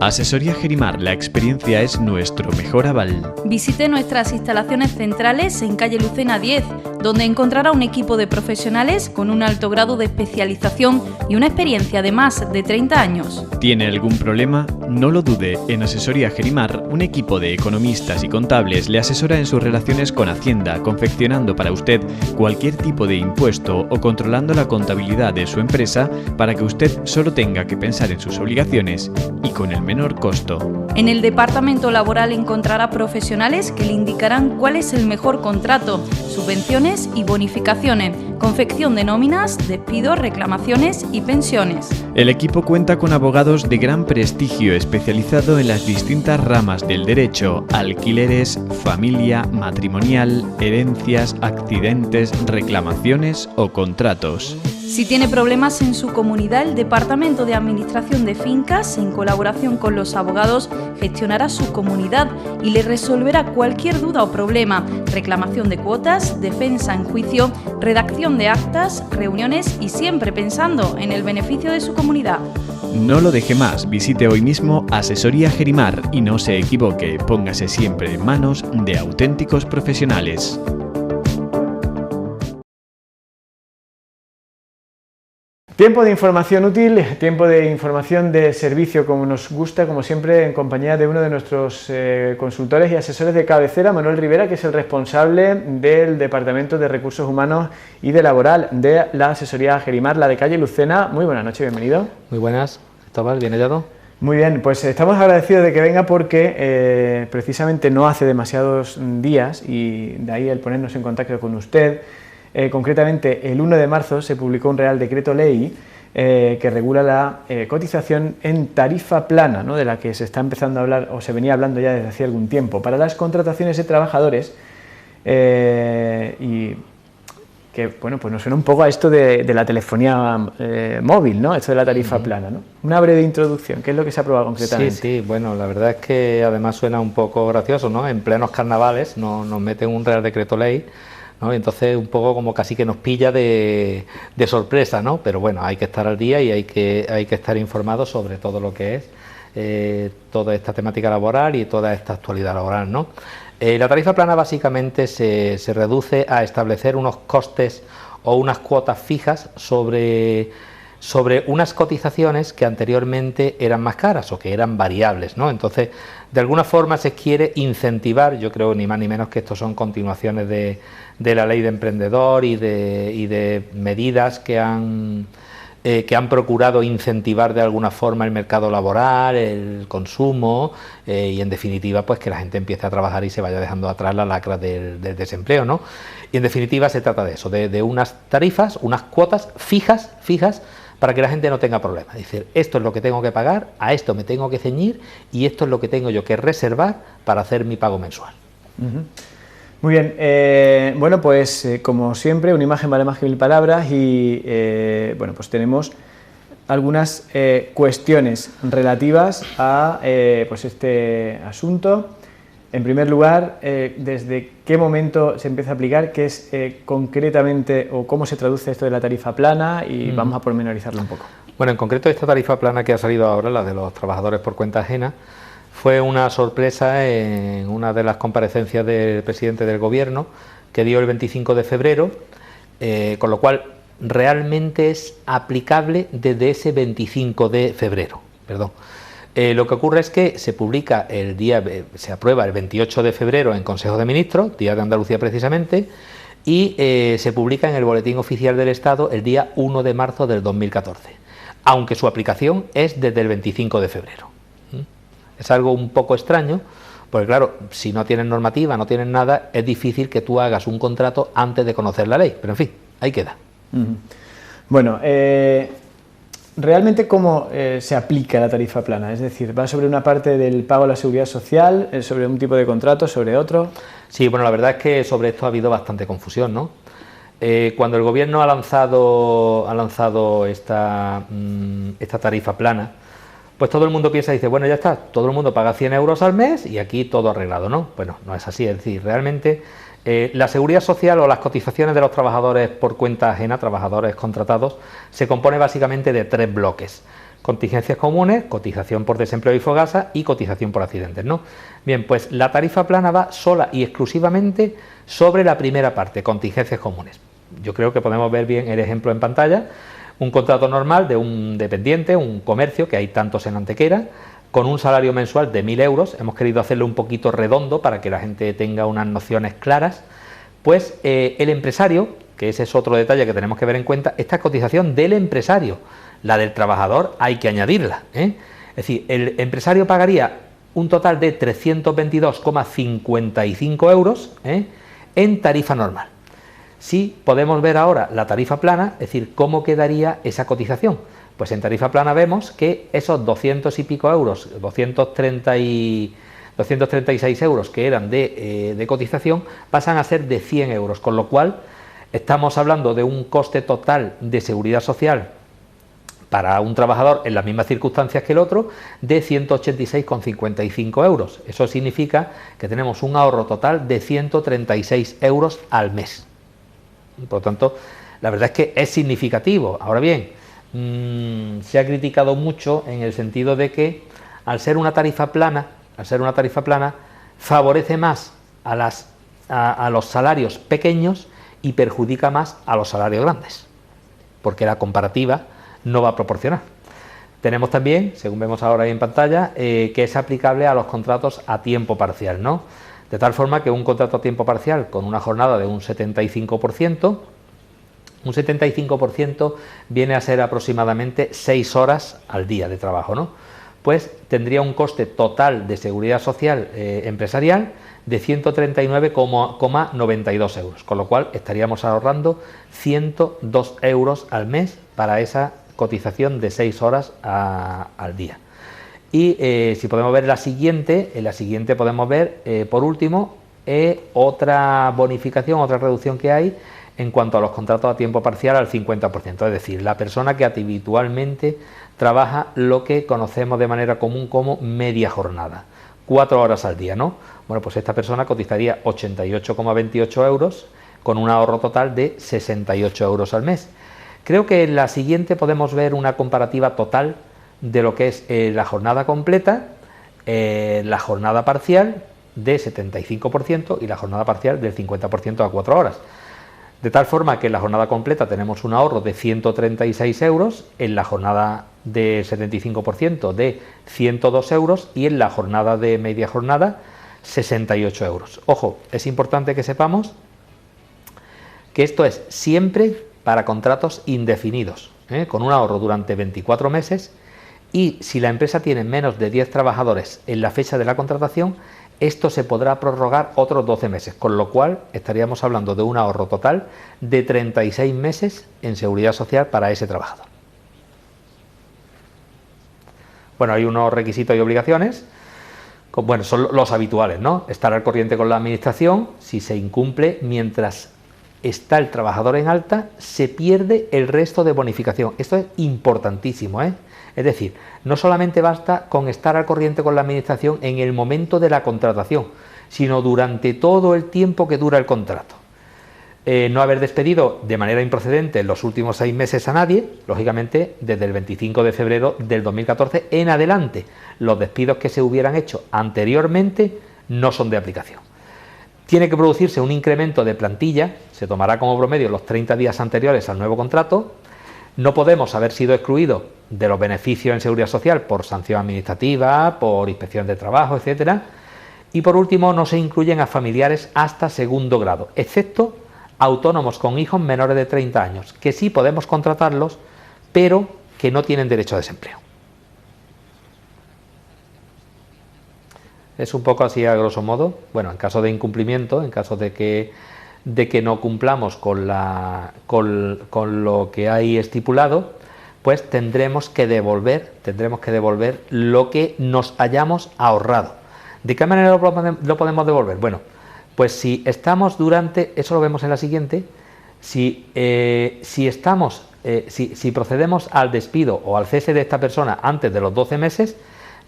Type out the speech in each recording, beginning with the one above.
Asesoría Gerimar, la experiencia es nuestro mejor aval. Visite nuestras instalaciones centrales en calle Lucena 10, donde encontrará un equipo de profesionales con un alto grado de especialización y una experiencia de más de 30 años. ¿Tiene algún problema? No lo dude, en Asesoría Gerimar, un equipo de economistas y contables le asesora en sus relaciones con Hacienda, confeccionando para usted cualquier tipo de impuesto o controlando la contabilidad de su empresa para que usted solo tenga que pensar en sus obligaciones y con el menor costo. En el departamento laboral encontrará profesionales que le indicarán cuál es el mejor contrato, subvenciones y bonificaciones, confección de nóminas, despidos, reclamaciones y pensiones. El equipo cuenta con abogados de gran prestigio especializado en las distintas ramas del derecho: alquileres, familia, matrimonial, herencias, accidentes, reclamaciones o contratos. Si tiene problemas en su comunidad, el Departamento de Administración de Fincas, en colaboración con los abogados, gestionará su comunidad y le resolverá cualquier duda o problema: reclamación de cuotas, defensa en juicio, redacción de actas, reuniones y siempre pensando en el beneficio de su comunidad. No lo deje más, visite hoy mismo Asesoría Gerimar y no se equivoque, póngase siempre en manos de auténticos profesionales. Tiempo de información útil, tiempo de información de servicio, como nos gusta, como siempre, en compañía de uno de nuestros consultores y asesores de cabecera, Manuel Rivera, que es el responsable del Departamento de Recursos Humanos y de Laboral de la Asesoría Gerimar, la de calle Lucena. Muy buenas noches, bienvenido. Muy buenas, Cristóbal, ¿bien hallado? Muy bien, pues estamos agradecidos de que venga porque precisamente no hace demasiados días, y de ahí el ponernos en contacto con usted. Concretamente, el 1 de marzo se publicó un Real Decreto Ley que regula la cotización en tarifa plana, ¿no?, de la que se está empezando a hablar, o se venía hablando ya desde hace algún tiempo, para las contrataciones de trabajadores, y que, bueno, pues nos suena un poco a esto de la telefonía móvil, ¿no?, esto de la tarifa plana, ¿no? Una breve introducción, ¿qué es lo que se ha aprobado concretamente? Sí, bueno, la verdad es que además suena un poco gracioso, ¿no? En plenos carnavales nos meten un Real Decreto Ley, ¿no? Entonces un poco como casi que nos pilla de sorpresa, ¿no? Pero bueno, hay que estar al día y hay que estar informados sobre todo lo que es toda esta temática laboral y toda esta actualidad laboral, ¿no? La tarifa plana básicamente se reduce a establecer unos costes o unas cuotas fijas sobre unas cotizaciones que anteriormente eran más caras o que eran variables, ¿no? Entonces, de alguna forma se quiere incentivar, yo creo ni más ni menos que estos son continuaciones de la ley de emprendedor y de medidas que han procurado incentivar de alguna forma el mercado laboral, el consumo y en definitiva pues que la gente empiece a trabajar y se vaya dejando atrás la lacra del desempleo, ¿no? Y en definitiva se trata de eso, de unas tarifas, unas cuotas fijas para que la gente no tenga problemas. Es decir, esto es lo que tengo que pagar, a esto me tengo que ceñir y esto es lo que tengo yo que reservar para hacer mi pago mensual. Muy bien, bueno, pues como siempre, una imagen vale más que mil palabras y bueno, pues tenemos algunas cuestiones relativas a pues este asunto. En primer lugar, ¿desde qué momento se empieza a aplicar? ¿Qué es concretamente o cómo se traduce esto de la tarifa plana? Y vamos a pormenorizarlo un poco. Bueno, en concreto esta tarifa plana que ha salido ahora, la de los trabajadores por cuenta ajena, fue una sorpresa en una de las comparecencias del presidente del Gobierno que dio el 25 de febrero, con lo cual realmente es aplicable desde ese 25 de febrero, perdón. Lo que ocurre es que se publica se aprueba el 28 de febrero en Consejo de Ministros, Día de Andalucía precisamente, y se publica en el Boletín Oficial del Estado el día 1 de marzo del 2014, aunque su aplicación es desde el 25 de febrero. Es algo un poco extraño, porque claro, si no tienes normativa, no tienes nada, es difícil que tú hagas un contrato antes de conocer la ley, pero en fin, ahí queda. Bueno, ¿realmente cómo se aplica la tarifa plana? Es decir, ¿va sobre una parte del pago a la seguridad social, sobre un tipo de contrato, sobre otro? Sí, bueno, la verdad es que sobre esto ha habido bastante confusión, ¿no? Cuando el Gobierno ha lanzado esta tarifa plana, pues todo el mundo piensa y dice, bueno, ya está, todo el mundo paga 100 euros al mes y aquí todo arreglado, ¿no? Bueno, no es así, es decir, realmente la seguridad social o las cotizaciones de los trabajadores por cuenta ajena, trabajadores contratados, se compone básicamente de 3 bloques. Contingencias comunes, cotización por desempleo y fogasa y cotización por accidentes, ¿no? Bien, pues la tarifa plana va sola y exclusivamente sobre la primera parte, contingencias comunes. Yo creo que podemos ver bien el ejemplo en pantalla. Un contrato normal de un dependiente, un comercio, que hay tantos en Antequera, con un salario mensual de 1.000 euros. Hemos querido hacerlo un poquito redondo para que la gente tenga unas nociones claras. Pues el empresario, que ese es otro detalle que tenemos que ver en cuenta, esta cotización del empresario, la del trabajador hay que añadirla, ¿eh? Es decir, el empresario pagaría un total de 322,55 euros, ¿eh?, en tarifa normal. Si podemos ver ahora la tarifa plana, es decir, cómo quedaría esa cotización. Pues en tarifa plana vemos que esos 200 y pico euros, 236 euros que eran de cotización, pasan a ser de 100 euros, con lo cual estamos hablando de un coste total de seguridad social para un trabajador en las mismas circunstancias que el otro de 186,55 euros. Eso significa que tenemos un ahorro total de 136 euros al mes. Por lo tanto, la verdad es que es significativo. Ahora bien, se ha criticado mucho en el sentido de que al ser una tarifa plana, favorece más a los salarios pequeños y perjudica más a los salarios grandes, porque la comparativa no va a proporcionar. Tenemos también, según vemos ahora ahí en pantalla, que es aplicable a los contratos a tiempo parcial, ¿no? De tal forma que un contrato a tiempo parcial con una jornada de un 75%, viene a ser aproximadamente 6 horas al día de trabajo, ¿no? Pues tendría un coste total de seguridad social empresarial de 139,92 euros, con lo cual estaríamos ahorrando 102 euros al mes para esa cotización de 6 horas al día. Y si podemos ver en la siguiente podemos ver, por último, otra bonificación, otra reducción que hay en cuanto a los contratos a tiempo parcial al 50%, es decir, la persona que habitualmente trabaja lo que conocemos de manera común como media jornada, 4 horas al día, ¿no? Bueno, pues esta persona cotizaría 88,28 euros con un ahorro total de 68 euros al mes. Creo que en la siguiente podemos ver una comparativa total de lo que es la jornada completa, la jornada parcial de 75% y la jornada parcial del 50% a 4 horas. De tal forma que en la jornada completa tenemos un ahorro de 136 euros, en la jornada de 75% de 102 euros y en la jornada de media jornada 68 euros. Ojo, es importante que sepamos que esto es siempre para contratos indefinidos, con un ahorro durante 24 meses, y si la empresa tiene menos de 10 trabajadores en la fecha de la contratación, esto se podrá prorrogar otros 12 meses, con lo cual estaríamos hablando de un ahorro total de 36 meses en seguridad social para ese trabajador. Bueno, hay unos requisitos y obligaciones, bueno, son los habituales, ¿no? Estar al corriente con la administración. Si se incumple mientras está el trabajador en alta, se pierde el resto de bonificación. Esto es importantísimo, ¿eh? Es decir, no solamente basta con estar al corriente con la administración en el momento de la contratación, sino durante todo el tiempo que dura el contrato. No haber despedido de manera improcedente en los últimos 6 meses a nadie, lógicamente desde el 25 de febrero del 2014 en adelante. Los despidos que se hubieran hecho anteriormente no son de aplicación. Tiene que producirse un incremento de plantilla, se tomará como promedio los 30 días anteriores al nuevo contrato. No podemos haber sido excluidos de los beneficios en seguridad social por sanción administrativa, por inspección de trabajo, etcétera. Y por último, no se incluyen a familiares hasta segundo grado, excepto autónomos con hijos menores de 30 años, que sí podemos contratarlos, pero que no tienen derecho a desempleo. Es un poco así a grosso modo. Bueno, en caso de incumplimiento, en caso de que no cumplamos con lo que hay estipulado, pues tendremos que devolver lo que nos hayamos ahorrado. ¿De qué manera lo podemos devolver? Bueno, pues si estamos durante, eso lo vemos en la siguiente, si procedemos al despido o al cese de esta persona antes de los 12 meses,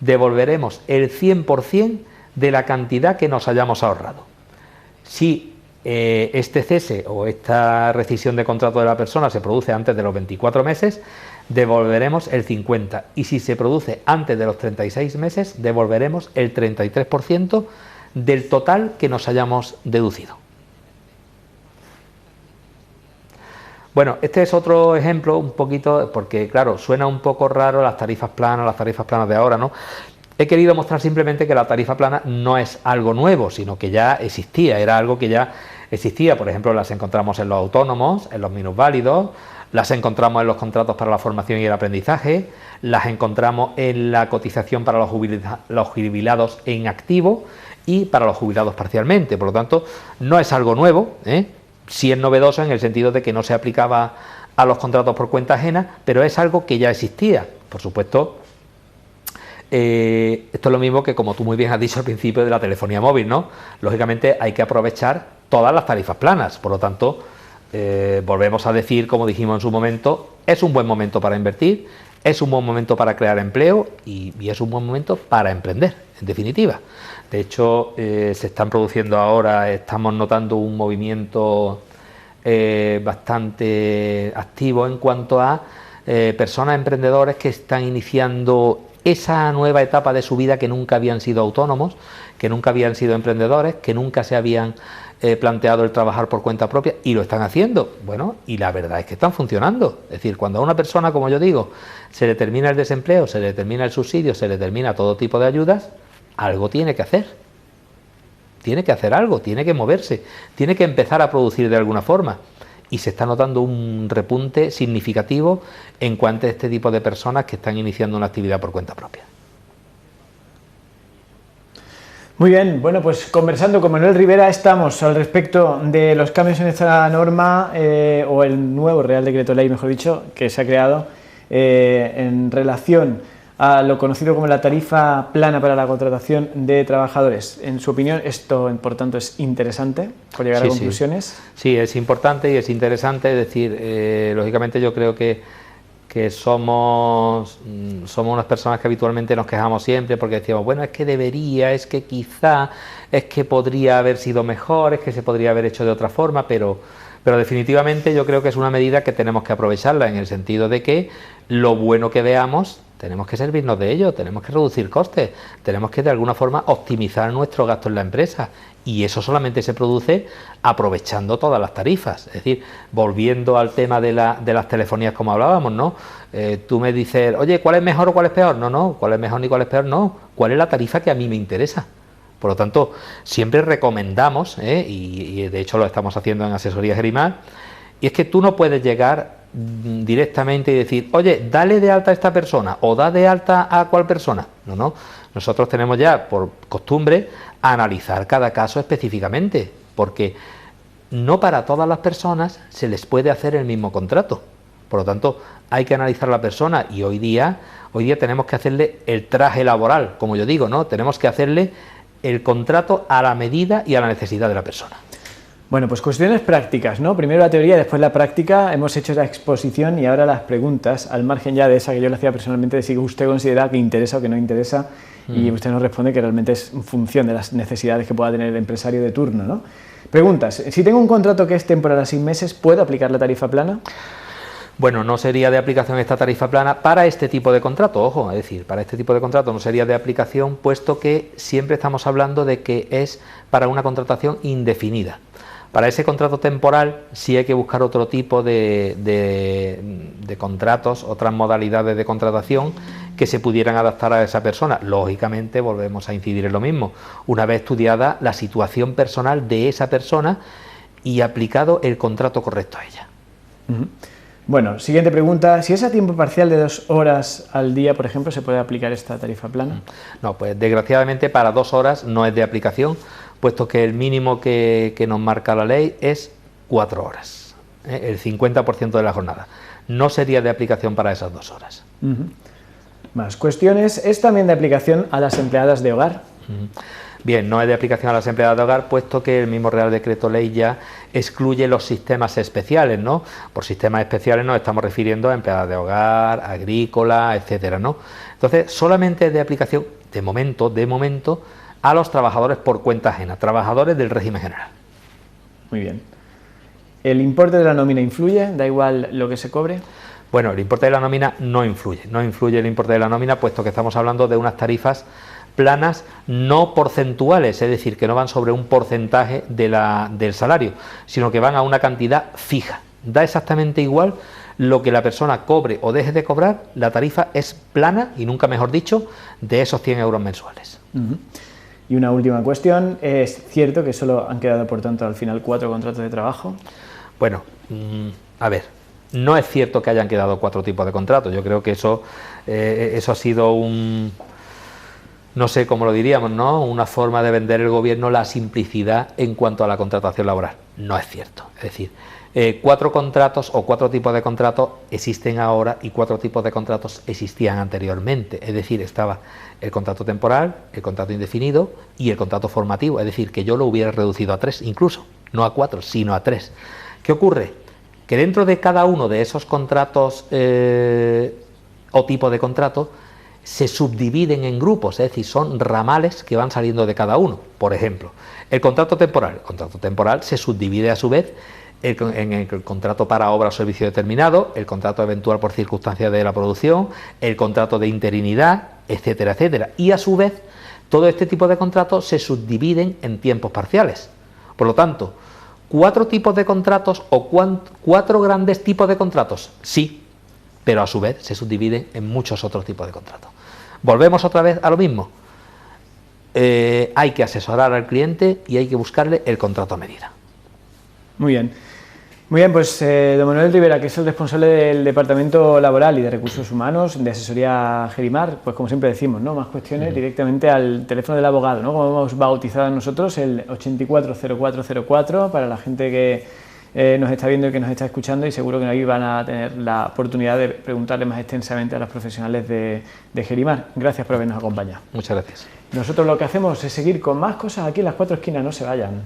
devolveremos el 100% de la cantidad que nos hayamos ahorrado. Si este cese o esta rescisión de contrato de la persona se produce antes de los 24 meses, devolveremos el 50%, y si se produce antes de los 36 meses, devolveremos el 33% del total que nos hayamos deducido. Bueno, este es otro ejemplo un poquito, porque claro, suena un poco raro las tarifas planas de ahora, ¿no? He querido mostrar simplemente que la tarifa plana no es algo nuevo, sino que ya existía, era algo que ya existía. Por ejemplo, las encontramos en los autónomos, en los minusválidos, las encontramos en los contratos para la formación y el aprendizaje, las encontramos en la cotización para los jubilados en activo y para los jubilados parcialmente. Por lo tanto, no es algo nuevo, sí es novedoso en el sentido de que no se aplicaba a los contratos por cuenta ajena, pero es algo que ya existía. Por supuesto, esto es lo mismo que, como tú muy bien has dicho al principio, de la telefonía móvil, ¿no? Lógicamente hay que aprovechar todas las tarifas planas, por lo tanto, volvemos a decir, como dijimos en su momento, es un buen momento para invertir, es un buen momento para crear empleo y es un buen momento para emprender, en definitiva. De hecho, se están produciendo ahora, estamos notando un movimiento bastante activo en cuanto a personas emprendedores que están iniciando esa nueva etapa de su vida, que nunca habían sido autónomos, que nunca habían sido emprendedores, que nunca se habían planteado el trabajar por cuenta propia, y lo están haciendo. Bueno, y la verdad es que están funcionando. Es decir, cuando a una persona, como yo digo, se le termina el desempleo, se le termina el subsidio, se le termina todo tipo de ayudas, algo tiene que hacer. Tiene que hacer algo, tiene que moverse, tiene que empezar a producir de alguna forma. Y se está notando un repunte significativo en cuanto a este tipo de personas que están iniciando una actividad por cuenta propia. Muy bien, bueno, pues conversando con Manuel Rivera estamos al respecto de los cambios en esta norma o el nuevo Real Decreto Ley, mejor dicho, que se ha creado en relación a lo conocido como la tarifa plana para la contratación de trabajadores. En su opinión, esto, por tanto, es interesante por llegar a conclusiones. Sí, es importante y es interesante. Es decir, lógicamente yo creo que somos unas personas que habitualmente nos quejamos siempre porque decíamos, bueno, es que debería, es que quizá, es que podría haber sido mejor, es que se podría haber hecho de otra forma, pero definitivamente yo creo que es una medida que tenemos que aprovecharla, en el sentido de que lo bueno que veamos tenemos que servirnos de ello, tenemos que reducir costes, tenemos que de alguna forma optimizar nuestro gasto en la empresa, y eso solamente se produce aprovechando todas las tarifas. Es decir, volviendo al tema de las telefonías, como hablábamos, ¿no? Tú me dices, oye, ¿cuál es mejor o cuál es peor? No, ¿cuál es mejor ni cuál es peor? No, ¿cuál es la tarifa que a mí me interesa? Por lo tanto, siempre recomendamos, y de hecho lo estamos haciendo en Asesoría Gerimar, y es que tú no puedes llegar directamente y decir, oye, dale de alta a esta persona o da de alta a cual persona. No, nosotros tenemos ya por costumbre analizar cada caso específicamente, porque no para todas las personas se les puede hacer el mismo contrato. Por lo tanto, hay que analizar a la persona, y hoy día tenemos que hacerle el traje laboral, como yo digo, ¿no? Tenemos que hacerle el contrato a la medida y a la necesidad de la persona. Bueno, pues cuestiones prácticas, ¿no? Primero la teoría, después la práctica. Hemos hecho la exposición y ahora las preguntas, al margen ya de esa que yo le hacía personalmente, de si usted considera que interesa o que no interesa, y usted nos responde que realmente es en función de las necesidades que pueda tener el empresario de turno, ¿no? Preguntas, si tengo un contrato que es temporal a 6 meses, ¿puedo aplicar la tarifa plana? Bueno, no sería de aplicación esta tarifa plana para este tipo de contrato, ojo, es decir, para este tipo de contrato no sería de aplicación, puesto que siempre estamos hablando de que es para una contratación indefinida. Para ese contrato temporal sí hay que buscar otro tipo de contratos, otras modalidades de contratación que se pudieran adaptar a esa persona. Lógicamente volvemos a incidir en lo mismo, una vez estudiada la situación personal de esa persona y aplicado el contrato correcto a ella. Bueno, siguiente pregunta, si es a tiempo parcial de 2 horas al día, por ejemplo, ¿se puede aplicar esta tarifa plana? No, pues desgraciadamente para 2 horas no es de aplicación, puesto que el mínimo que nos marca la ley es 4 horas, el 50% de la jornada. No sería de aplicación para esas 2 horas. Más cuestiones, ¿es también de aplicación a las empleadas de hogar? Bien, no es de aplicación a las empleadas de hogar, puesto que el mismo Real Decreto Ley ya excluye los sistemas especiales, ¿no? Por sistemas especiales nos estamos refiriendo a empleadas de hogar, agrícola, etcétera, ¿no? Entonces, solamente es de aplicación, de momento, a los trabajadores por cuenta ajena, trabajadores del régimen general. Muy bien. ¿El importe de la nómina influye? ¿Da igual lo que se cobre? Bueno, el importe de la nómina no influye el importe de la nómina, puesto que estamos hablando de unas tarifas planas no porcentuales, es decir, que no van sobre un porcentaje del salario, sino que van a una cantidad fija. Da exactamente igual lo que la persona cobre o deje de cobrar, la tarifa es plana, y nunca mejor dicho, de esos 100 euros mensuales. Y una última cuestión, ¿es cierto que solo han quedado, por tanto, al final 4 contratos de trabajo? Bueno, a ver, no es cierto que hayan quedado 4 tipos de contratos. Yo creo que eso ha sido no sé cómo lo diríamos, ¿no? Una forma de vender el gobierno la simplicidad en cuanto a la contratación laboral. No es cierto. Es decir, 4 contratos o 4 tipos de contratos existen ahora y 4 tipos de contratos existían anteriormente. Es decir, estaba el contrato temporal, el contrato indefinido y el contrato formativo. Es decir, que yo lo hubiera reducido a 3 incluso, no a 4, sino a 3. ¿Qué ocurre? Que dentro de cada uno de esos contratos o tipos de contratos se subdividen en grupos, es decir, son ramales que van saliendo de cada uno. Por ejemplo, el contrato temporal se subdivide a su vez en el contrato para obra o servicio determinado, el contrato eventual por circunstancias de la producción, el contrato de interinidad, etcétera, etcétera. Y a su vez, todo este tipo de contratos se subdividen en tiempos parciales. Por lo tanto, 4 tipos de contratos o 4 grandes tipos de contratos, sí, pero a su vez se subdividen en muchos otros tipos de contratos. Volvemos otra vez a lo mismo. Hay que asesorar al cliente y hay que buscarle el contrato a medida. Muy bien. Muy bien, pues don Manuel Rivera, que es el responsable del Departamento Laboral y de Recursos Humanos de Asesoría Gerimar, pues como siempre decimos, ¿no? Más cuestiones directamente al teléfono del abogado, ¿no? Como hemos bautizado nosotros, el 840404, para la gente que nos está viendo y que nos está escuchando, y seguro que ahí van a tener la oportunidad de preguntarle más extensamente a los profesionales de Gerimar. Gracias por habernos acompañado. Muchas gracias. Nosotros lo que hacemos es seguir con más cosas aquí en Las Cuatro Esquinas, no se vayan.